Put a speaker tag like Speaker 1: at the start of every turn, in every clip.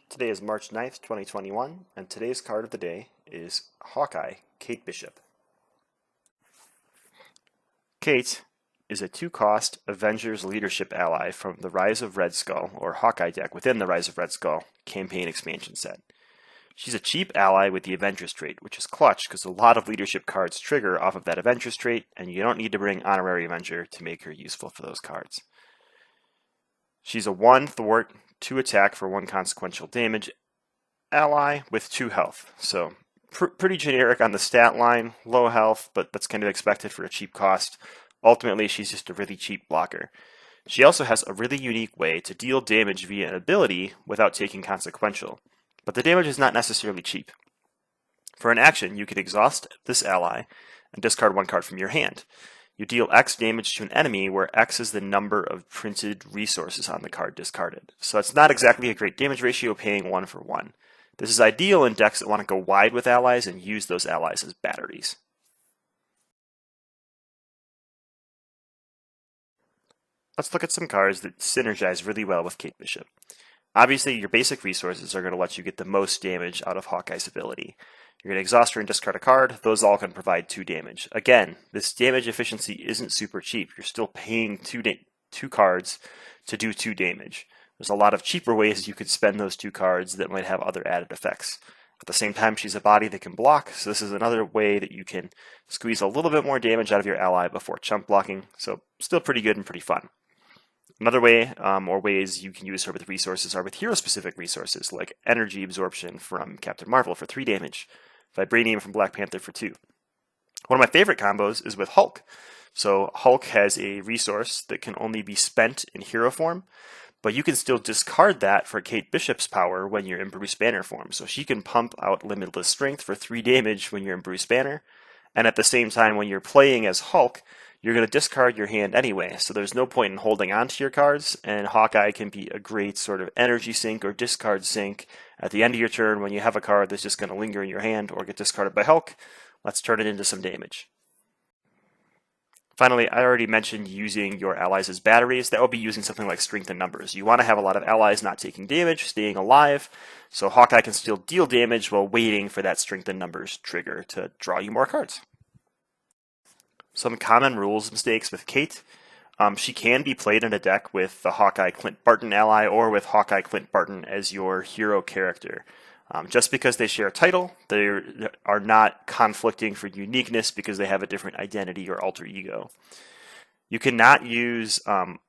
Speaker 1: Today is March 9th, 2021, and today's card of the day is Hawkeye, Kate Bishop. Kate is a 2-cost Avengers Leadership ally from the Rise of Red Skull, or Hawkeye deck within the Rise of Red Skull campaign expansion set. She's a cheap ally with the Avengers trait, which is clutch because a lot of leadership cards trigger off of that Avengers trait, and you don't need to bring Honorary Avenger to make her useful for those cards. She's a 1 thwart, 2 attack for 1 consequential damage ally with 2 health. So pretty generic on the stat line, low health, but that's kind of expected for a cheap cost. Ultimately, she's just a really cheap blocker. She also has a really unique way to deal damage via an ability without taking consequential, but the damage is not necessarily cheap. For an action, you can exhaust this ally and discard 1 card from your hand. You deal X damage to an enemy where X is the number of printed resources on the card discarded. So it's not exactly a great damage ratio paying 1 for 1. This is ideal in decks that want to go wide with allies and use those allies as batteries. Let's look at some cards that synergize really well with Kate Bishop. Obviously, your basic resources are going to let you get the most damage out of Hawkeye's ability. You're going to exhaust her and discard a card. Those all can provide 2 damage. Again, this damage efficiency isn't super cheap. You're still paying 2 cards to do 2 damage. There's a lot of cheaper ways you could spend those 2 cards that might have other added effects. At the same time, she's a body that can block, so this is another way that you can squeeze a little bit more damage out of your ally before chump blocking, so still pretty good and pretty fun. Another way, or ways you can use her with resources are with hero-specific resources, like Energy Absorption from Captain Marvel for 3 damage, Vibranium from Black Panther for 2. One of my favorite combos is with Hulk. So Hulk has a resource that can only be spent in hero form, but you can still discard that for Kate Bishop's power when you're in Bruce Banner form. So she can pump out Limitless Strength for 3 damage when you're in Bruce Banner, and at the same time when you're playing as Hulk, you're going to discard your hand anyway, so there's no point in holding on to your cards, and Hawkeye can be a great sort of energy sink or discard sink at the end of your turn when you have a card that's just going to linger in your hand or get discarded by Hulk. Let's turn it into some damage. Finally, I already mentioned using your allies as batteries. That would be using something like Strength in Numbers. You want to have a lot of allies not taking damage, staying alive, so Hawkeye can still deal damage while waiting for that Strength in Numbers trigger to draw you more cards. Some common rules mistakes with Kate. She can be played in a deck with the Hawkeye Clint Barton ally or with Hawkeye Clint Barton as your hero character. Just because they share a title, they are not conflicting for uniqueness because they have a different identity or alter ego. You cannot use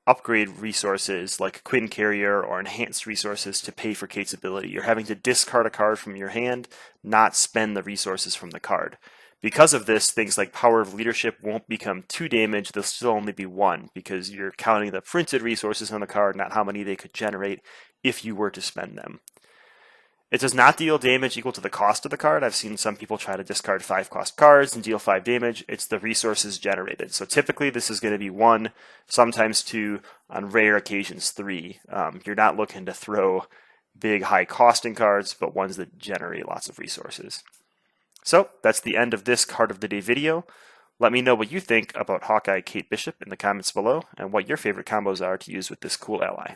Speaker 1: upgrade resources like Quinn Carrier or enhanced resources to pay for Kate's ability. You're having to discard a card from your hand, not spend the resources from the card. Because of this, things like Power of Leadership won't become 2 damage, they'll still only be 1, because you're counting the printed resources on the card, not how many they could generate if you were to spend them. It does not deal damage equal to the cost of the card. I've seen some people try to discard 5-cost cards and deal 5 damage. It's the resources generated. So typically this is going to be 1, sometimes 2, on rare occasions 3. You're not looking to throw big high costing cards, but ones that generate lots of resources. So that's the end of this card of the day video. Let me know what you think about Hawkeye Kate Bishop in the comments below and what your favorite combos are to use with this cool ally.